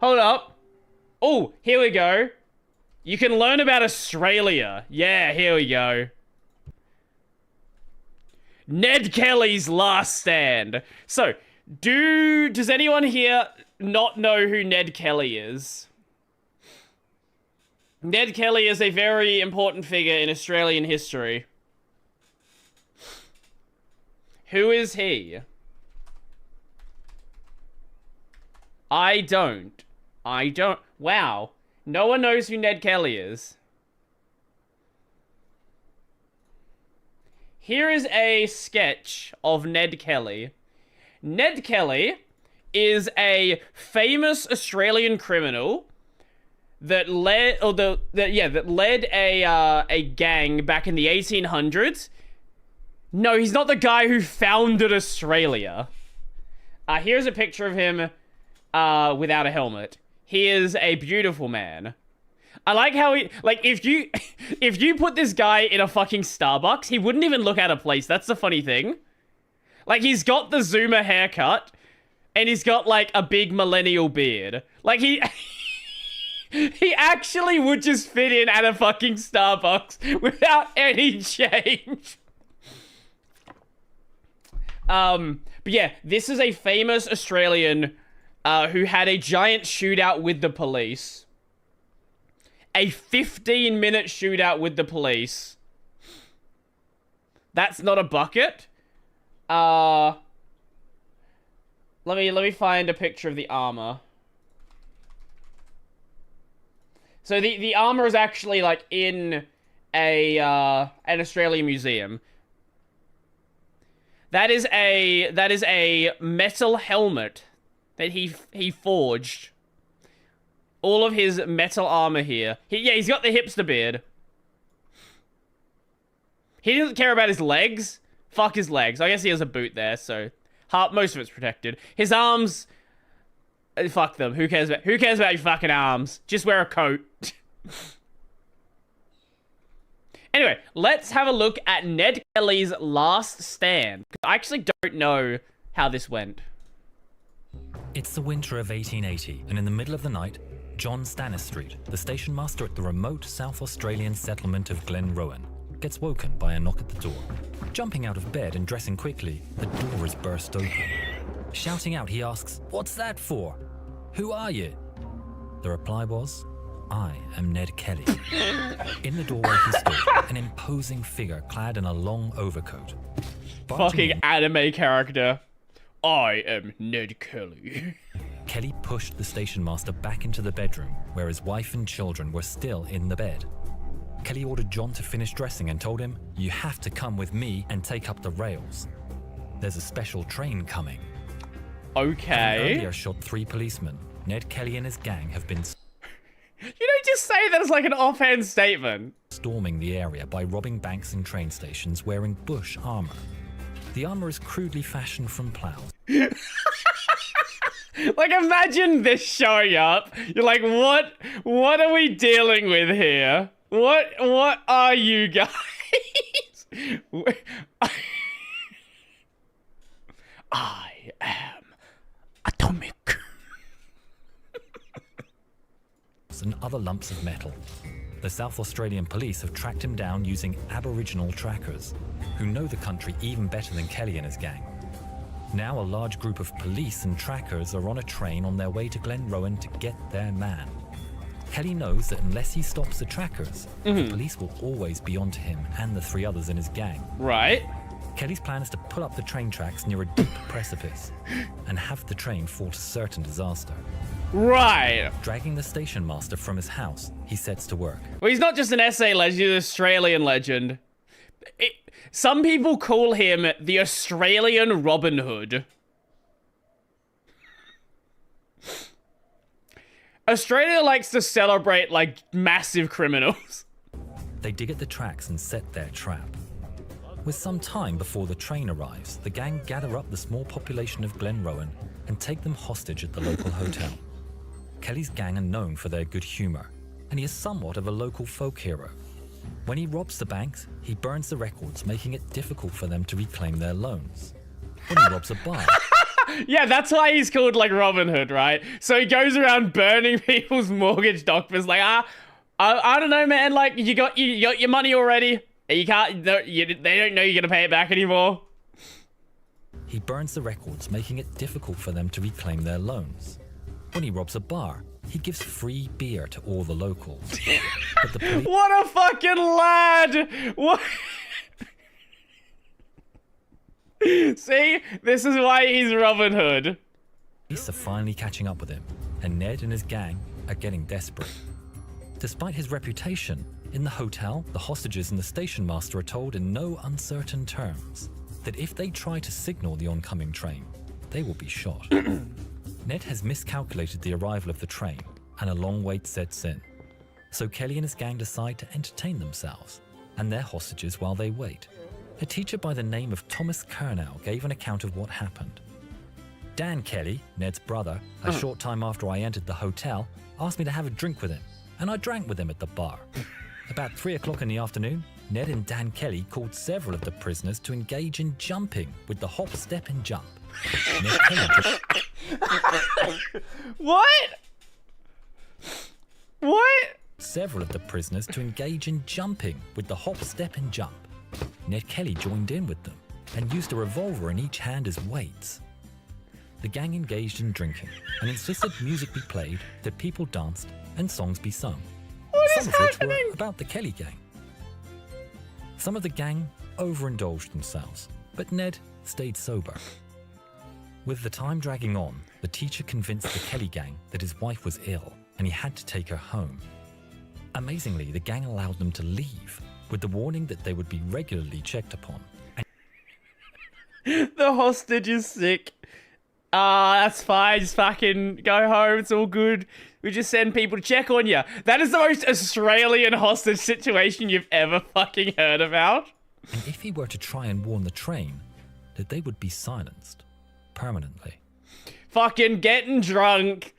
Hold up. Oh, here we go. You can learn about Australia. Yeah, here we go. Ned Kelly's last stand. So, does anyone here not know who Ned Kelly is? Ned Kelly is a very important figure in Australian history. Who is he? I don't. Wow. No one knows who Ned Kelly is. Here is a sketch of Ned Kelly. Ned Kelly is a famous Australian criminal that led a gang back in the 1800s. No, he's not the guy who founded Australia. Here's a picture of him without a helmet. He is a beautiful man. I like how he, like, if you put this guy in a fucking Starbucks, he wouldn't even look out of place. That's the funny thing. Like, he's got the Zoomer haircut, and he's got, like, a big millennial beard. Like, he actually would just fit in at a fucking Starbucks without any change. But yeah, this is a famous Australian who had a giant shootout with the police. A 15-minute shootout with the police. That's not a bucket. Let me find a picture of the armor. So the armor is actually like in an Australian museum. That is a metal helmet that he forged. All of his metal armor here. He's got the hipster beard. He doesn't care about his legs. Fuck his legs. I guess he has a boot there, so most of it's protected. His arms, fuck them. Who cares about your fucking arms? Just wear a coat. Anyway, let's have a look at Ned Kelly's last stand. I actually don't know how this went. It's the winter of 1880, and in the middle of the night, John Stanistreet, the station master at the remote South Australian settlement of Glenrowan, gets woken by a knock at the door. Jumping out of bed and dressing quickly, the door is burst open. Shouting out, he asks, "What's that for? Who are you?" The reply was, "I am Ned Kelly." In the doorway he stood, an imposing figure clad in a long overcoat. Fucking anime character. I am Ned Kelly. Kelly pushed the station master back into the bedroom, where his wife and children were still in the bed. Kelly ordered John to finish dressing and told him, "You have to come with me and take up the rails. There's a special train coming." Okay. Having earlier shot 3 policemen, Ned Kelly and his gang have been... You don't just say that as like an offhand statement. ...storming the area by robbing banks and train stations wearing bush armor. The armor is crudely fashioned from plows. Like, imagine this showing up. You're like, what are we dealing with here? What are you guys? I am atomic. And other lumps of metal. The South Australian police have tracked him down using Aboriginal trackers, who know the country even better than Kelly and his gang. Now a large group of police and trackers are on a train on their way to Glenrowan to get their man. Kelly knows that unless he stops the trackers, the police will always be onto him and the 3 others in his gang. Right. Kelly's plan is to pull up the train tracks near a deep precipice and have the train fall to certain disaster. Right. Dragging the station master from his house, he sets to work. Well, he's not just an SA legend, he's an Australian legend. Some people call him the Australian Robin Hood. Australia likes to celebrate, like, massive criminals. They dig at the tracks and set their trap. With some time before the train arrives, the gang gather up the small population of Glenrowan and take them hostage at the local hotel. Kelly's gang are known for their good humor, and he is somewhat of a local folk hero. When he robs the banks, he burns the records, making it difficult for them to reclaim their loans. When he robs a bar... Yeah, that's why he's called like Robin Hood, right? So he goes around burning people's mortgage documents. Like, I don't know, man. Like, you got your money already. You can't. They don't know you're gonna pay it back anymore. He burns the records, making it difficult for them to reclaim their loans. When he robs a bar, he gives free beer to all the locals. But the police... What a fucking lad! What? See? This is why he's Robin Hood. Police are finally catching up with him, and Ned and his gang are getting desperate. Despite his reputation, in the hotel, the hostages and the station master are told in no uncertain terms that if they try to signal the oncoming train, they will be shot. Ned has miscalculated the arrival of the train, and a long wait sets in. So Kelly and his gang decide to entertain themselves and their hostages while they wait. A teacher by the name of Thomas Kernow gave an account of what happened. Dan Kelly, Ned's brother, a short time after I entered the hotel, asked me to have a drink with him, and I drank with him at the bar. About 3 o'clock in the afternoon, Ned and Dan Kelly called several of the prisoners to engage in jumping with the hop, step, and jump. Ned Kelly What? What? several of the prisoners to engage in jumping with the hop, step, and jump. Ned Kelly joined in with them and used a revolver in each hand as weights. The gang engaged in drinking and insisted music be played, that people danced, and songs be sung. What Some is of which happening? were about the Kelly gang. Some of the gang overindulged themselves, but Ned stayed sober. With the time dragging on, the teacher convinced the Kelly gang that his wife was ill and he had to take her home. Amazingly, the gang allowed them to leave, with the warning that they would be regularly checked upon. The hostage is sick. That's fine. Just fucking go home. It's all good. We just send people to check on you. That is the most Australian hostage situation you've ever fucking heard about. And if he were to try and warn the train, that they would be silenced permanently. Fucking getting drunk.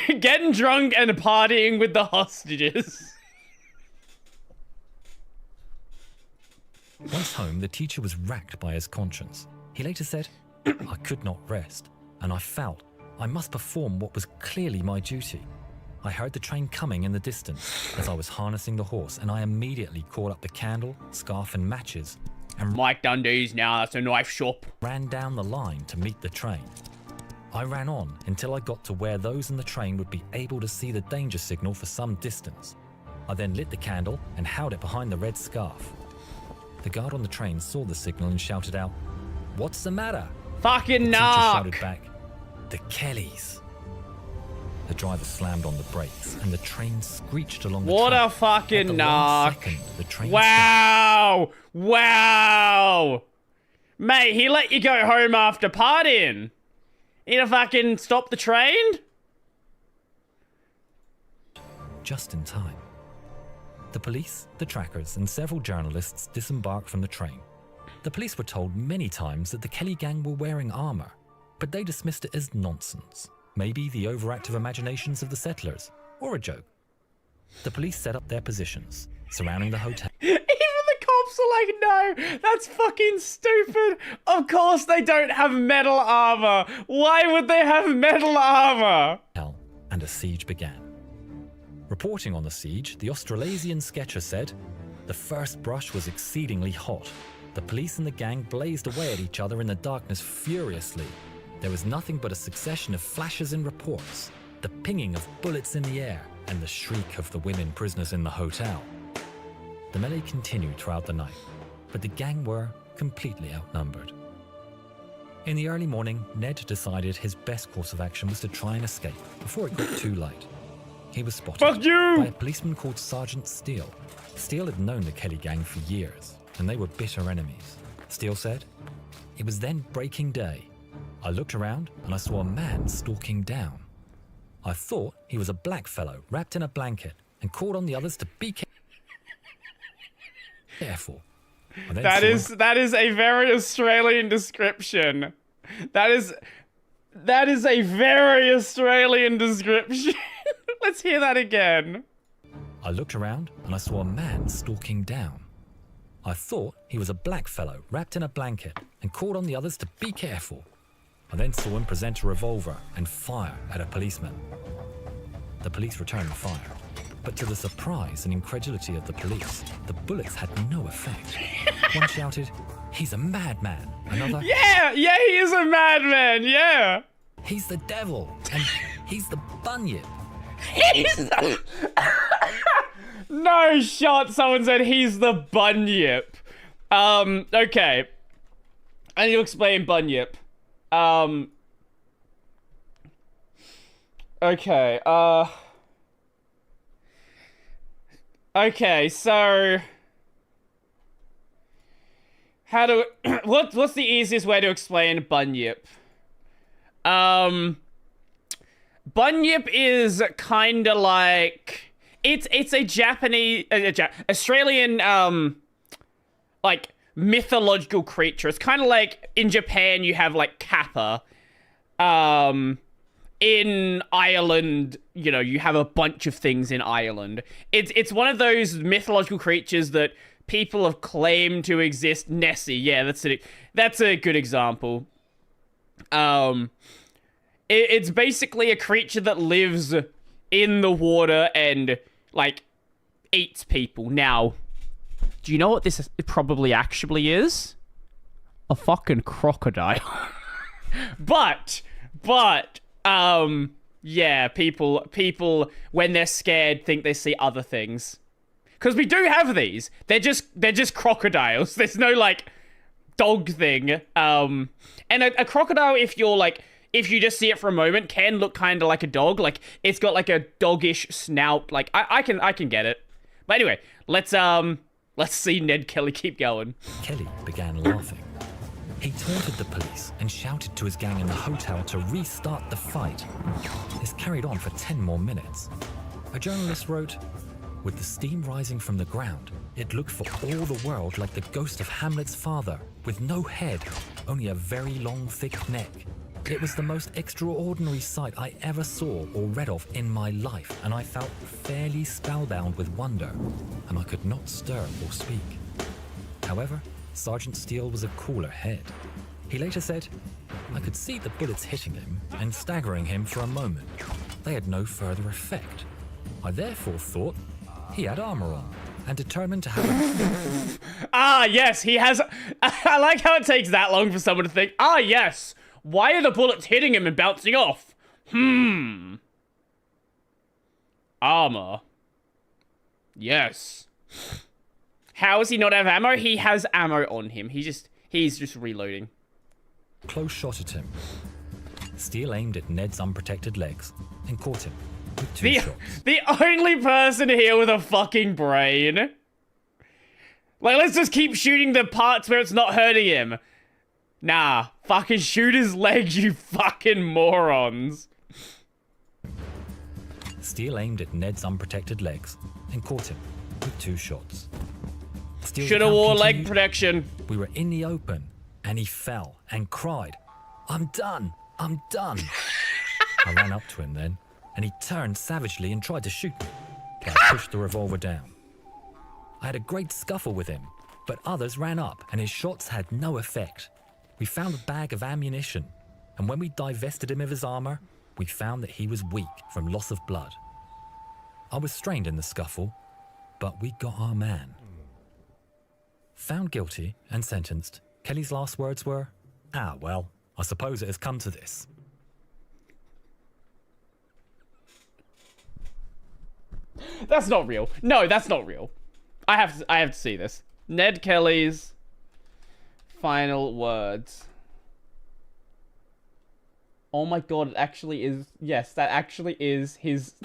Getting drunk and partying with the hostages. Once home, the teacher was racked by his conscience. He later said, "I could not rest, and I felt I must perform what was clearly my duty. I heard the train coming in the distance as I was harnessing the horse, and I immediately caught up the candle, scarf, and matches and Mike Dundee's now. That's a knife shop. ran down the line to meet the train. I ran on until I got to where those in the train would be able to see the danger signal for some distance. I then lit the candle and held it behind the red scarf. The guard on the train saw the signal and shouted out, 'What's the matter?' Fucking The teacher knock. shouted back, 'The Kellys.' The driver slammed on the brakes and the train screeched along the What track. a fucking At the knock. 1 second, the train stopped. Wow. Wow. Mate, he let you go home after partying. He to fucking stop the train? Just in time. The police, the trackers, and several journalists disembarked from the train. The police were told many times that the Kelly gang were wearing armor, but they dismissed it as nonsense. Maybe the overactive imaginations of the settlers, or a joke. The police set up their positions, surrounding the hotel. Even the cops are like, no, that's fucking stupid. Of course they don't have metal armor. Why would they have metal armor? And a siege began. Reporting on the siege, the Australasian sketcher said, "The first brush was exceedingly hot. The police and the gang blazed away at each other in the darkness furiously. There was nothing but a succession of flashes and reports, the pinging of bullets in the air, and the shriek of the women prisoners in the hotel." The melee continued throughout the night, but the gang were completely outnumbered. In the early morning, Ned decided his best course of action was to try and escape before it got too late. He was spotted Fuck you! by a policeman called Sergeant Steele. Steele had known the Kelly gang for years, and they were bitter enemies. Steele said, "It was then breaking day. I looked around and I saw a man stalking down. I thought he was a black fellow wrapped in a blanket and called on the others to be careful." I then saw him That is a very Australian description. That is a very Australian description. Let's hear that again. I looked around and I saw a man stalking down. I thought he was a black fellow wrapped in a blanket and called on the others to be careful. I then saw him present a revolver and fire at a policeman. The police returned the fire, but to the surprise and incredulity of the police, the bullets had no effect. One shouted, "He's a madman." Another, Yeah, he is a madman, yeah. "He's the devil," and "He's the bunyip." No shot, someone said he's the bunyip. Okay. I need to explain bunyip. Okay, okay, so how do what's the easiest way to explain bunyip? Bunyip is kind of like it's a Japanese Australian like mythological creature. It's kind of like in Japan you have like Kappa. In Ireland, you know, you have a bunch of things in Ireland. It's one of those mythological creatures that people have claimed to exist. Nessie, yeah, that's a good example. It's basically a creature that lives in the water and like eats people. Now, do you know what this probably actually is? A fucking crocodile. But yeah, people when they're scared think they see other things. Because we do have these. They're just crocodiles. There's no like dog thing. And a crocodile, if you just see it for a moment, can look kind of like a dog. Like it's got like a doggish snout. Like I can get it. But anyway, let's see Ned Kelly keep going. Kelly began laughing. He taunted the police and shouted to his gang in the hotel to restart the fight. This carried on for 10 more minutes. A journalist wrote, "With the steam rising from the ground, it looked for all the world like the ghost of Hamlet's father, with no head, only a very long, thick neck. It was the most extraordinary sight I ever saw or read of in my life, and I felt fairly spellbound with wonder, and I could not stir or speak." However, Sergeant Steele was a cooler head. He later said, "I could see the bullets hitting him and staggering him for a moment. They had no further effect. I therefore thought he had armor on and determined to have a..." Ah, yes, he has... I like how it takes that long for someone to think, ah, yes, why are the bullets hitting him and bouncing off? Armor. Yes. How does he not have ammo? He has ammo on him. He's just reloading. Close shot at him. Steele aimed at Ned's unprotected legs and caught him with two shots. The only person here with a fucking brain. Like, let's just keep shooting the parts where it's not hurting him. Nah, fucking shoot his legs, you fucking morons. Steele aimed at Ned's unprotected legs and caught him with two shots. Should have wore leg protection. We were in the open, and he fell and cried, "I'm done, I'm done." I ran up to him then, and he turned savagely and tried to shoot me, but I pushed the revolver down. I had a great scuffle with him, but others ran up, and his shots had no effect. We found a bag of ammunition, and when we divested him of his armor, we found that he was weak from loss of blood. I was strained in the scuffle, but we got our man. Found guilty and sentenced, Kelly's last words were, "Ah, well, I suppose it has come to this." That's not real. No, that's not real. I have to see this. Ned Kelly's final words. Oh my god, it actually is. Yes, that actually is his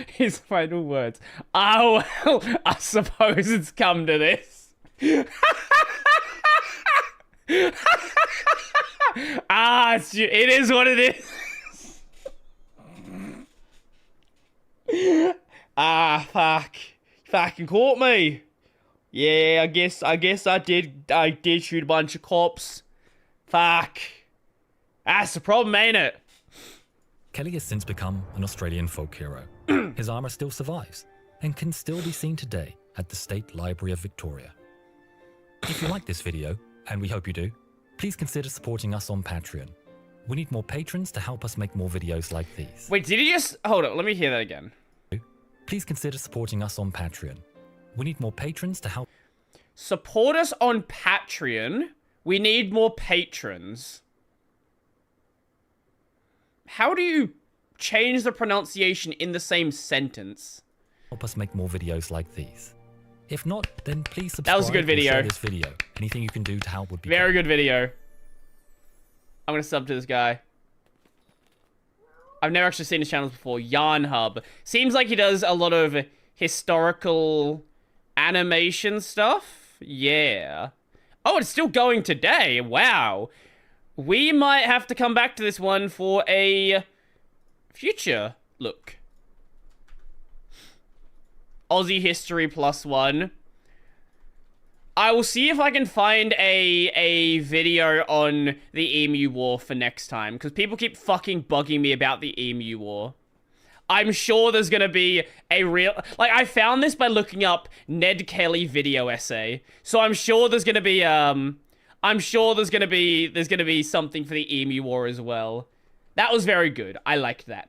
his final words. Oh, well, I suppose it's come to this. It is what it is. Fuck. Fucking caught me. Yeah, I guess I did shoot a bunch of cops. Fuck. That's the problem, ain't it? Kelly has since become an Australian folk hero. His armour still survives and can still be seen today at the State Library of Victoria. If you like this video, and we hope you do, please consider supporting us on Patreon. We need more patrons to help us make more videos like these. Wait, did he just... Hold on, let me hear that again. Please consider supporting us on Patreon. We need more patrons to help... Support us on Patreon. We need more patrons. How do you change the pronunciation in the same sentence? Help us make more videos like these. If not, then please subscribe. That was a good video. And share this video. Anything you can do to help would be Very great. good video. I'm gonna sub to this guy. I've never actually seen his channels before. Yarn Hub. Seems like he does a lot of historical animation stuff. Yeah. Oh, it's still going today. Wow. We might have to come back to this one for a future look. Aussie History +1. I will see if I can find a video on the Emu War for next time, because people keep fucking bugging me about the Emu War. I'm sure there's gonna be a real... Like, I found this by looking up Ned Kelly video essay, so I'm sure there's gonna be, I'm sure there's gonna be something for the Emu War as well. That was very good. I liked that.